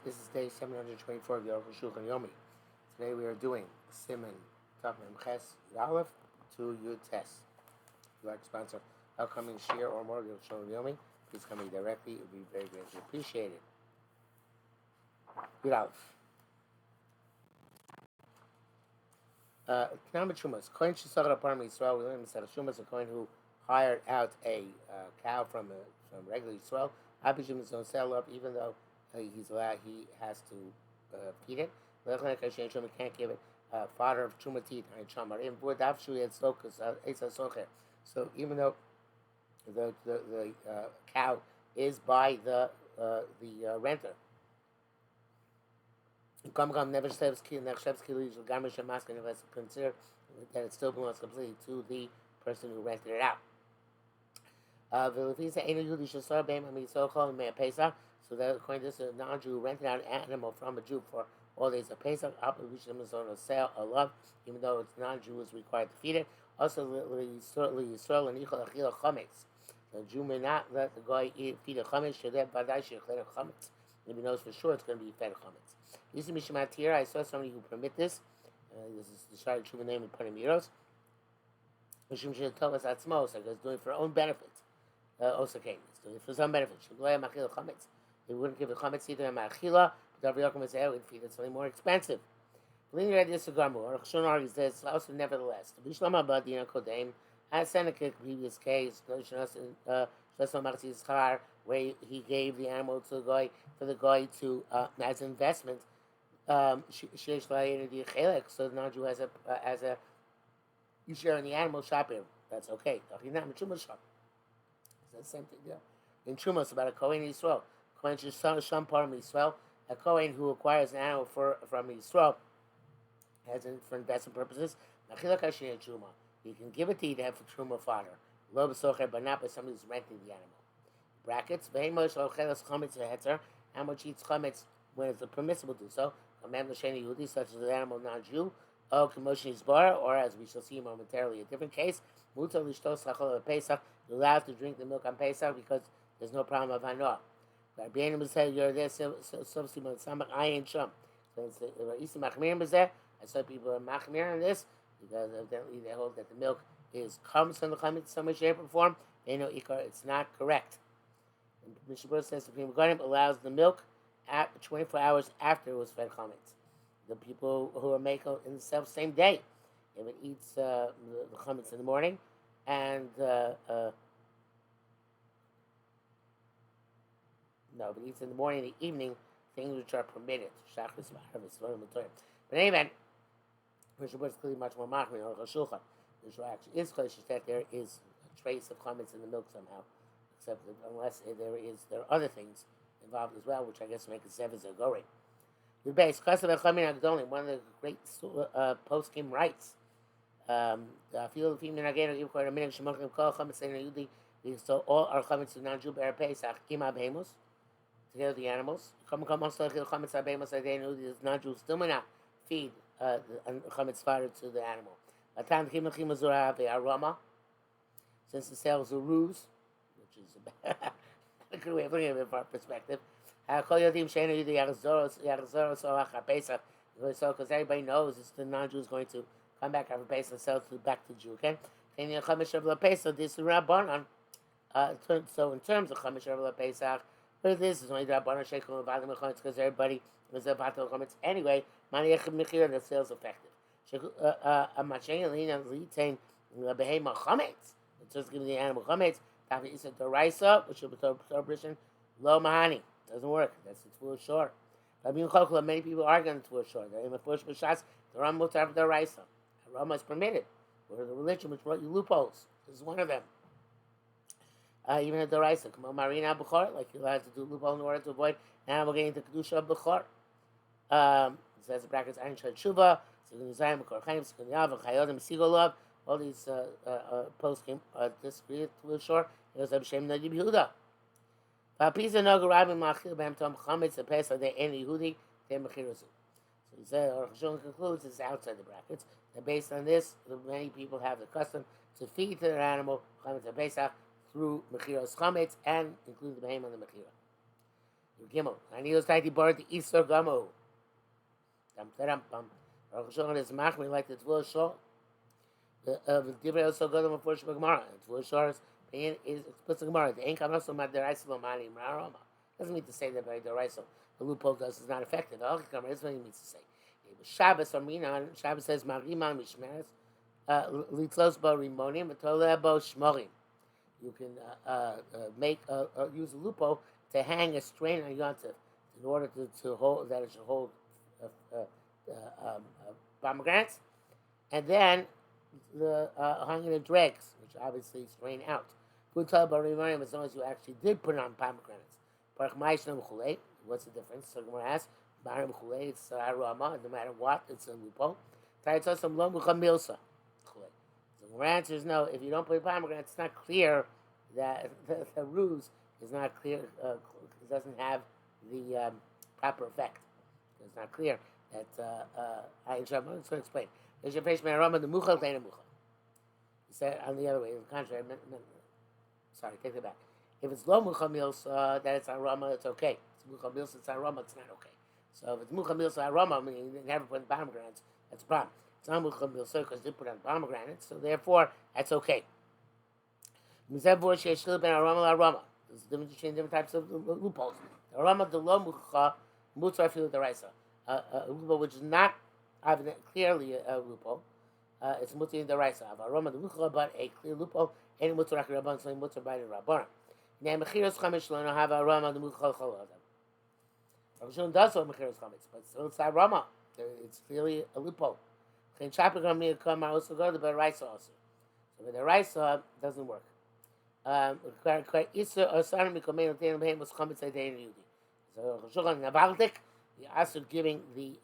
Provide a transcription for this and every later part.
This is day 724 of the Arukh HaShulchan Yomi. Today we are doing Siman Tav Mem Ches Yud Aleph to Yud Tes. If you'd like to sponsor upcoming share or more of the Arukh HaShulchan Yomi, please come me directly. It would be very greatly appreciated. Yud Aleph. Number Shumas. Kohen Shesachar Aparm Yisrael. We learned in Shumas, a Kohen who hired out a cow from regular Yisrael. Abishim is going to sell up, even though he's allowed, he has to feed it. He can't give it fodder of chumatit and chamarim. So even though the cow is by the renter, never consider that it still belongs completely to the person who rented it out. So that according to this, a non-Jew rented out an animal from a Jew for all days of Pesach, sale a love, even though it's non-Jew is required to feed it. Also, the Jew may not let the guy feed a chametz. If he knows for sure it's going to be fed chametz. I saw somebody who permit this. This is the Shari Tshuva name in Panamiros. Because it's doing it for own benefit. Also came. It's doing it for some benefit. They wouldn't give the chametz either in ma'achila, but Rabbi Yochanan said would feed it something more expensive. Arukh HaShulchan argues this. Also, nevertheless, as in the previous case, where he gave the animal to the guy for the guy to as an investment. So the non-Jew has a you share in the animal shopping. That's okay. It's the same thing. Yeah. In Trumas about a Kohen Yisrael. Kohen Sham Param Yisrael. A Kohen who acquires an animal from Yisrael has it for investment purposes. He can give it to you to have for truma fodder. Lo b'socher, but not by somebody who's renting the animal. Brackets. How much eats chametz when it's permissible to do so? Such as an animal non-Jew. Or as we shall see momentarily, a different case. You're allowed to drink the milk on Pesach because there's no problem of hanoah. Rabbeinu will say you're there. So I saw people are machmir on this because evidently they hold that the milk comes from the chametz some way, shape, or form. They know it's not correct. And Mishnah says the Supreme Court allows the milk at 24 hours after it was fed chametz. The people who are making in the same day, if it eats the chametz in the morning, and if it eats in the morning and the evening, things which are permitted. But in any event, Mishnah is clearly much more machmir than Arukh HaShulchan. Mishnah actually is clear that there is a trace of chametz in the milk somehow, except that unless there are other things involved as well, which I guess make it seven zagori. The base, one of the great post-game rights. So all our chametz to non-Jew bear Pesach ima behemus, together with the animals. Non-Jews still may not feed chametz fodder to the animal. Since the sale is a ruse, which is a good way of looking at it from our perspective. Because everybody knows it's the non-Jew is going to come back after Pesach and sell it back to the Jew. Okay? This is Rabbanon. So in terms of Chamish Rav Pesach, but this is only Rabbanon Sheikh because everybody is a Batal Chametz anyway. Maniach Mechir, the sales effective. A Machin Lina Litain Behema Chametz. It's just giving the animal Chametz. After Isa Doraisa, which is a celebration, Lo Mahani. Doesn't work. That's the full short. Many people are going to short. They're in the first Bashas, the Ram Mutar the Raisa. Rama is permitted. We're the religion which brought you loopholes. This is one of them. Even at the Raisa, come on, Marina Bukhar, like you're allowed to do loophole in order to avoid animal getting the Kedusha of Bukhar. It says the brackets, Ayin Shad Shuva, Sigun Yizayim, Bukhar Chaim, Sigun Yav, Chayodim, Sigolov, all these posts came disagree to the shore. It was Abshem Nadi Yehuda. Pisa no garabim machil b'hem tom chametz the pesach they any Yehudi they mechirazu. So he said, Arukh HaShulchan concludes it's outside the brackets. And based on this, many people have the custom to feed to their animal chametz the pesach through mechiros chametz and include the behem on the mechira. Gimel. I need to start the bar the Easter Gamo. Dum dum bum. Arukh HaShulchan is machmir like the Tvul Shor. The Divrei also good on first Gemara. Tvul Shor's opinion is explicit Gemara. The ain't also mad deraisa lo mani marama. Doesn't mean to say that by deraisa the loophole does is not effective. All Gemara is what he means to say. Shabbos Amina. Shabbos says Mariman Mishmeres. Litlos bo rimonim, Matoleh bo shmorim. You can use a loophole to hang a strain on yontif in order to hold that it should hold pomegranates, and then the hanging the dregs, which obviously strain out. Food tell about rimonim as long as you actually did put it on pomegranates. What's the difference? So Gemara asks, it's aroma, no matter what, it's a loophole. The answer is no. If you don't put pomegranate, it's not clear that the ruse is not clear. It doesn't have the proper effect. It's not clear that I'm just going to explain. There's your face, aroma, the muchal, the muchal. He said on the other way, in the contrary. Sorry, take it back. If it's lo muchal milsa, that it's aroma, it's okay. If it's muchal milsa, it's aroma, it's not okay. So if it's muchal milsa aroma, meaning you never put in pomegranates, that's a problem. It's not muchal milsa because they put on pomegranates, so therefore that's okay. There's a difference between different types of loopholes. Aroma the lo muchal mutzar feel the raisa. A loophole which is not clearly a loophole. It's mutzar the raisa. Aroma the muchal, but a clear loophole. Any mutzar rabban, so mutzar by the rabban. Now mechiros chametz lo no have aroma the muchal chol adam. Arukh does so mechiros chametz, but still it's aroma. It's clearly a loophole. Can chapter come near come also go to the raisa also. So with the raisa doesn't work. Isser or sarim mikomein l'tein l'behem was chametz l'tein l'yudi. So Arukh HaShulchan navaldik. He also giving the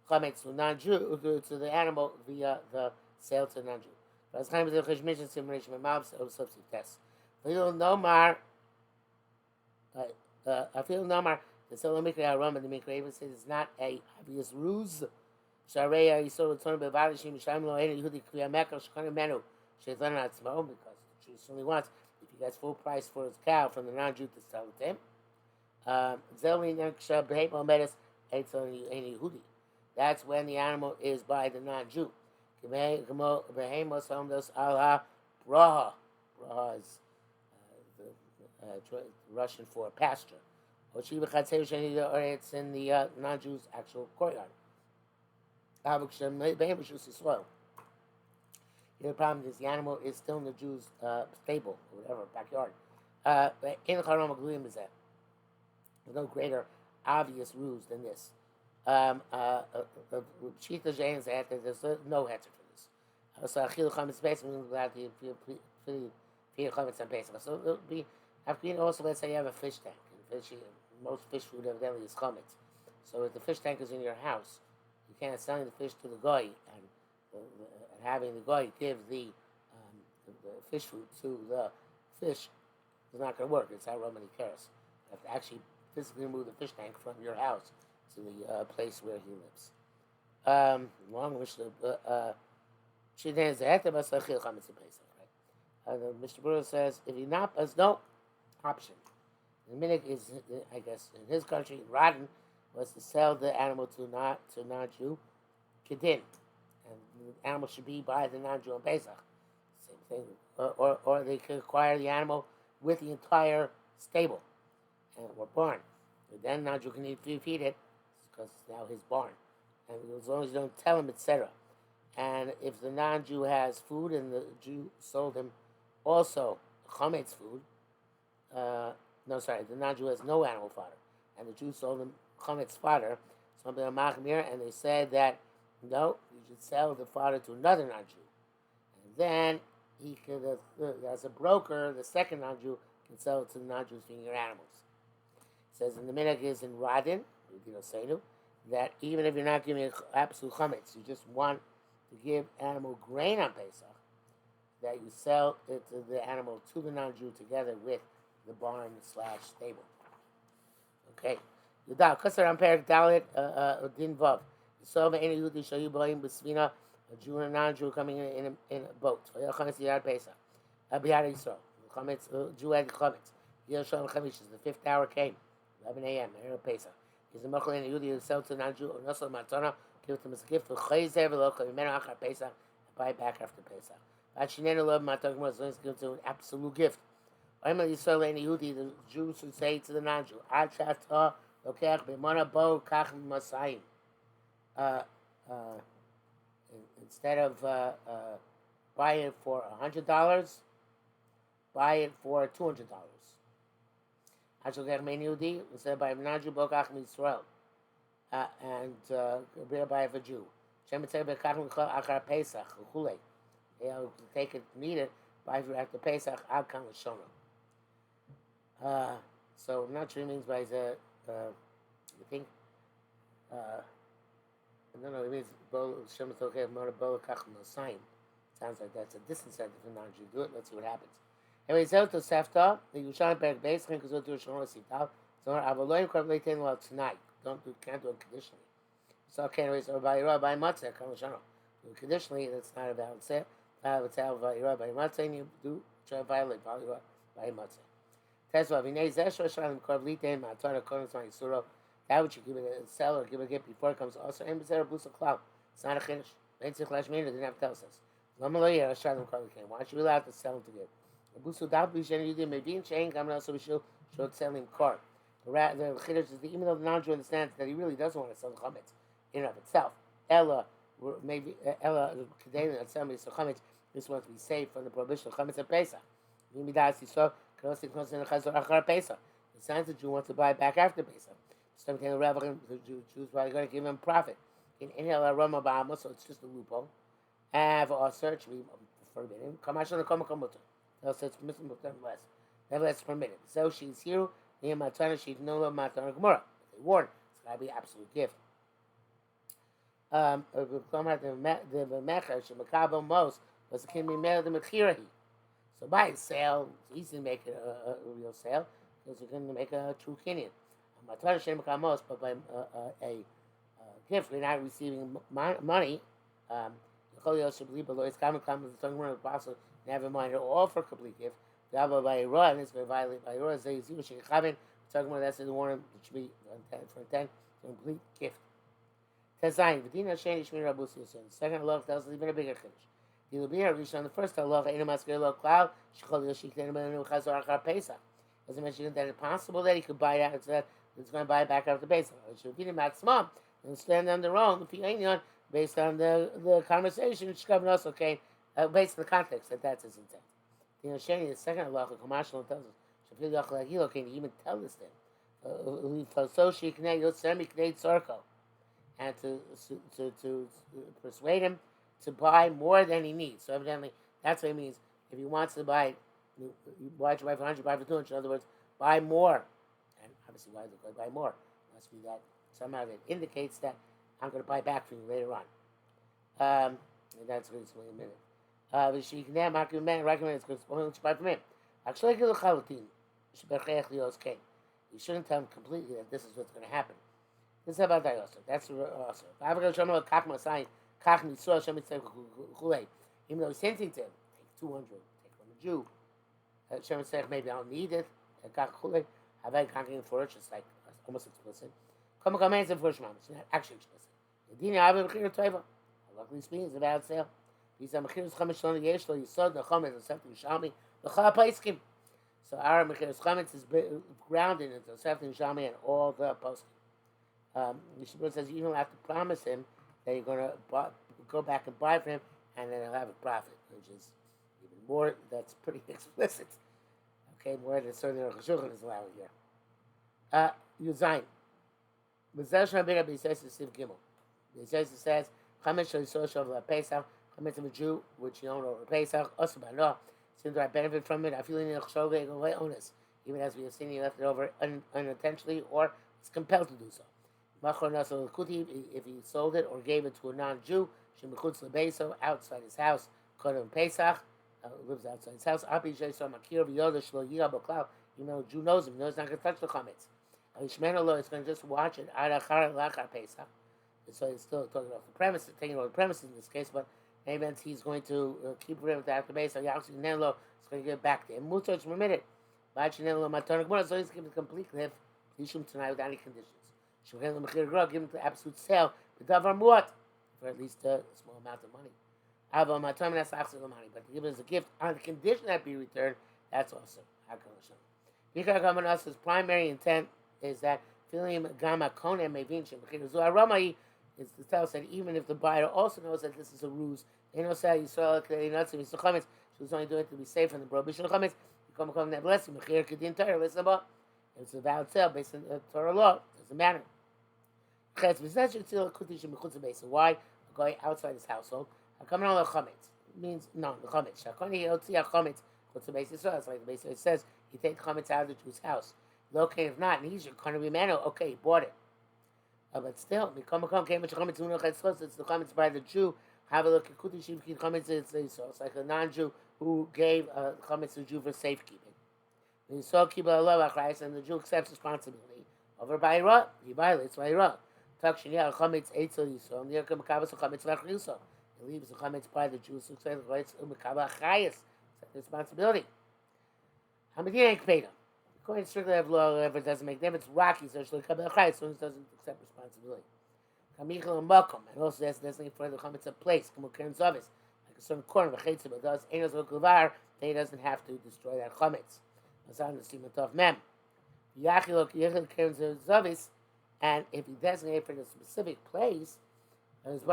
chametz to non-Jew to the animal via the sale to non-Jew. But as time of the cheshmishin simulation, my mom's substitute test. I feel nomar. The solo mikra aroma the mikra even says it's not a obvious ruse. Shareya yisol l'ton bevalishim mishayim lo ein yehudi kriya mekar shkanim menu sheitan atzmo, because the Jew certainly wants, if he gets full price for his cow from the non-Jew to sell it to him. That's when the animal is by the non-Jew. Braha is Russian for pasture. It's in the non-Jew's actual courtyard. The problem is the animal is still in the Jew's stable or whatever, backyard. There's no greater obvious ruse than this. Shita Jain said that there's no answer for this. So Achil Chametz Pesach, we're glad to feed Chametz on Pesach. So it'll be, after also, let's say you have a fish tank. And most fish food evidently is Chametz. So if the fish tank is in your house, you can't sell the fish to the goy and having the goy give the fish food to the fish is not going to work. It's how Roman cares. You have to actually physically remove the fish tank from your house to the place where he lives. Long wish the Mr. Brewer says if he not has no option. The minig is, I guess, in his country, Radin was to sell the animal to non-Jew, kedin, and the animal should be by the non-Jew on Pesach. Same thing, or they could acquire the animal with the entire stable or barn. And then non-Jew can feed it because it's now his barn, and as long as you don't tell him, etc. And if the non-Jew has food and the Jew sold him also chametz food, the non-Jew has no animal fodder, and the Jew sold him chametz fodder, something on machmir, and they said that no, you should sell the fodder to another non-Jew, and then he could, as a broker, the second non-Jew can sell it to the non-Jews feeding your animals. It says in the minhag is in Radin, that even if you're not giving absolute chametz, you just want to give animal grain on Pesach, that you sell it to the animal to the non-Jew together with the barn / stable. Okay. Yudah, Kasar on Perik Dalit, Din Vav. So any Yehudi Shayu B'Layim B'Svina, a Jew and a non-Jew coming in a boat. Chametz Yad Pesach. B'Yad Yisrael. Chametz, Jew had chametz. Yom Chamish is the fifth hour came, 11 a.m. Erev Pesach. He's a Mochalin Yehudi who sells to a non-Jew or Nosel Matana, give it to him as a gift for Chayzer V'Locha Yimenu Achar Pesach, and buy it back after Pesach. V'Achinenu Lov Matana Gemara is given to an absolute gift. Oimer Yisrael and Yehudi, the Jews would say to the non-Jew, Ad Shata Lokech B'Mona Bo Kach Masayim. Instead of buying it for $100, buy it for $200. Instead of buying non-Jew Bo Kach Yisrael, and buy it for Jew. Shem Mitzvah B'Kach Achar Pesach Chulei. They'll take it, need it, buy it after Pesach Ad Kan L'Shona. So I'm not sure it means by the, you think, I don't know, it means Shem Mitzvah Mona Bo Kach Nosayim. Sounds like that's a disincentive for non-Jew. Do it, let's see what happens. Anyway, Zel to Sefta, the Yushan Berg Beis, because we'll do a Shon Sital. So Avaloim Korb Leitin Lo tonight. Can't do it conditionally. So okay, so by Matzah, Kan L'Shona. Do it conditionally, that's not a valid sale. It's out by Matzah, and you do try to violate by Matzah. Tesla, Vinay Zeshua Shalim Korb Leitin, Matana Konos on Yisuro. That which you give it a sell or give a gift before it comes also. And Bezer Busa Cloud. It's not a Kiddush. Beintzich Lashmina didn't have to tell us. Lomaloyer Shalim Korb Leitin. Why should we allow to sell him to give? Busu Dab Bishan Yudim maybe in Chain Kamran also we should sell him car. The Kiddush is the even though the non-Jew understands that he really doesn't want to sell the chametz in and of itself. Ella maybe Ella Kedalim and somebody so chametz just wants to be safe from the prohibition of chametz and Pesach. Yimidas Yisrael Krosim Krosim Chazor Achar Pesach. The signs the Jew wants to buy back after Pesach. So the Rabbi the Jews probably going to give him profit. In Ella Rama Ba'ama, so it's just a loophole. And for our search we forbidden. Kamashon Komakomuto. No, so it's permissible to less. Nevertheless, it's permitted. So she's here. Me and Matana, she's no love Matana Gemara. They warn. It's got to be an absolute gift. The Mecher, Shemakabo Mos, was the king Mimel the Mechirahi. So by a sale, it's easy to make it a real sale because you're going to make a true Kenyan. Matana Shemakabo Mos, but by a gift, we're not receiving money. Never mind, all for complete gift. Dabba by Iran, and it's going to violate by Iran. Say, see what she talking about that's the warning, it should be for 10, complete gift. Tezayin, V'dina Sheni Shmir Rabusi Yosef. The second Allah tells us even a bigger Kiddush. The Lubir Rishon on the first Allah, Eina Maskir Lo Cloud, Shechol Yoshik Tenimenu Chazor Achar Pesach. Doesn't mention that it's possible that he could buy it out, that it's going to buy it back after Pesach. It should be the Matzmam, and stand on their own, if you ain't based on the conversation, Shkavan also came. Based on the context that's his intent. The Sheni, the second halacha, Kamashal tells us, Shafil Yachal Agilo, can even tell this thing? So she can Yotzemi Knei Tzorko, and to persuade him to buy more than he needs. So evidently, that's what it means. If he wants to buy, you buy it for 100, buy for 200. In other words, buy more. And obviously, why is it going to buy more? It must be that somehow it indicates that I'm going to buy back for you later on. And that's going to explain in a minute. You shouldn't tell him completely that this is what's going to happen. This is about Dayosef. That's also. Even though he's hinting to him, take 200, take from a Jew. Shem said maybe I'll need it. Have I conquering for it? Just like almost explicit. Come it's not actually explicit. Luckily speaking, it's a valid sale. So our Mechiras Chametz is grounded in Tosefta Yerushalmi and all the poskim. Mishnah says you don't have to promise him that you're going to go back and buy from him, and then he'll have a profit, which is even more. That's pretty explicit. Okay, more than certainly Arukh HaShulchan is allowing here. Yuzayin. B'zeh Shabbat B'Yisrael Siv Gimel. B'Yisrael says Chametz Shel Yisrael Shel Pesach. Chametz of a Jew, which you own over Pesach, also by law, since I benefit from it, I feel in the onus, even as we have seen, he left it over unintentionally or is compelled to do so. If he sold it or gave it to a non-Jew, outside his house, Pesach, lives outside his house, even though the Jew knows him, he knows he's not going to touch the chametz. Is going to just watch it, so he's still talking about the premises, taking over the premises in this case, but maybe he's going to keep rid of the after base, so Yahweh is going to give it back to him. Mutar is permitted As long as given a complete cliff, Lishum tonight without any conditions. Given the absolute sale, for at least a small amount of money. But to give it as a gift on the condition that be returned, that's also His primary intent is that Filim Gama Konem Mevinchim Ramai is to tell us that even if the buyer also knows that this is a ruse, they know say Yisrael she was only doing it to be safe from the prohibition of chametz. You come nevertheless, Mechir Kedin Torah. Listen about it's a valid sale based on Torah law. Doesn't matter. Why going outside his household? Means no the chametz. It's like the base it says he takes chametz out of the Jew's house. Located if not, and he's your kind man. Okay, he bought it. But still, it's the chametz by the Jew. Have a look at it's like a non-Jew who gave chametz to the Jew for safekeeping. And so and the Jew accepts responsibility over Bayra. He violates Bayra. He leaves the chametz by the Jew, so accepts responsibility. According to strictly of law, whoever doesn't make them, it's rocky, so it doesn't accept responsibility. And also that's designated for the chametz a place, like a certain corner of a chetzer, but then he doesn't have to destroy that chametz. And if he designated for the specific place, even the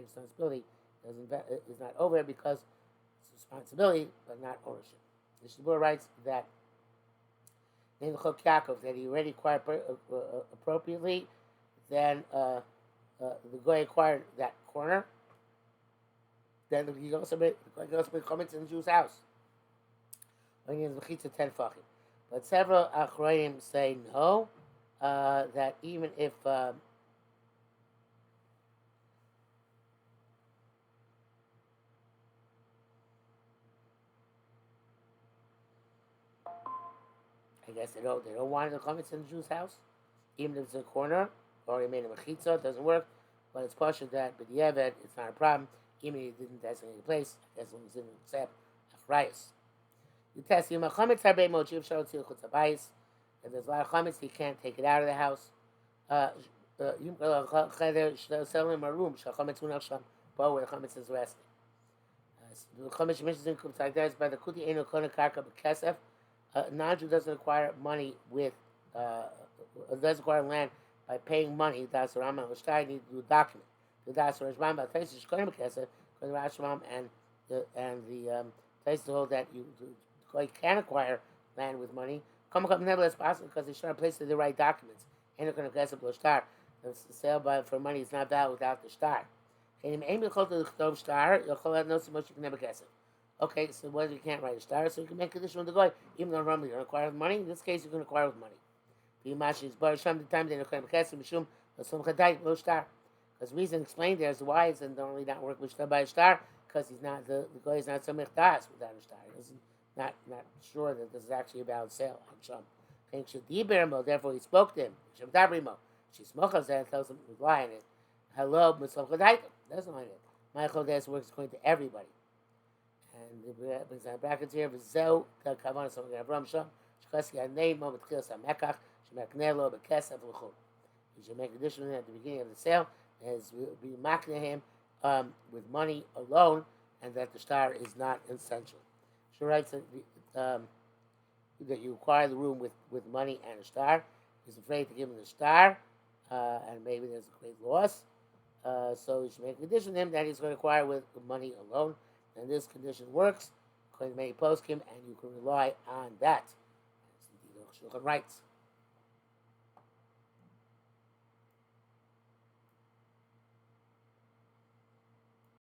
responsibility is not over because it's responsibility, but not ownership. The Shibur writes that in Chok Yaakov that he already acquired appropriately, then the guy acquired that corner. Then he also made comments in the Jew's house. When he has mechitza 10 fachim. But several achronim say no, that even if I guess they don't want the comments in the Jew's house, even if it's in a corner or he made a mechitza, it doesn't work. But it's partial that, but the Eved, it's not a problem, even if he didn't designate a place, as long as he didn't accept achrayus. You test him a chametz harbe mochiv shalotzil chutz habayis. If there's a lot of chametz, he can't take it out of the house. Sell him a room shachametz unach sham, where the chametz is resting. The chametz mentions in like that is by the kuti eno kona karka b'kesef. Non-Jew doesn't acquire money with doesn't acquire land by paying money. That's the Rambam L'shtai need to do a document. That's the Rashbam by Taisus Shkonim B'kesef, because the Rashbam and the Taisus hold that you can acquire land with money. Come nevertheless possible because they should have placed the right documents. And they're going to B'kesef L'shtar. The sale for money is not valid without the shtar. Okay, so what if you can't write a shtar? So you can make a condition with the guy, even though normally you don't acquire with money. In this case, you can acquire with money. The time they don't because the reason explained there is why is and normally not work with shtar by a shtar because he's not the guy is not samich das without a shtar. He's not sure that this is actually a valid sale. Therefore, he spoke to him. She smochas and tells him to lie in it. Hello, that's not it. My chodesh works according to everybody. And it brings out brackets here. V'zeu kavana so Avram Sham. Shchasi hanei mo b'tchilas hamekach shemekneh lo b'kesef l'chol. You should make addition at the beginning of the sale, as will be makneh him with money alone, and that the shtar is not essential. She writes that you acquire the room with money and a shtar. He's afraid to give him the shtar, and maybe there's a great loss. So you should make a condition to him that he's going to acquire with money alone. And this condition works according to many poskim, and you can rely on that. As the Shulchan writes.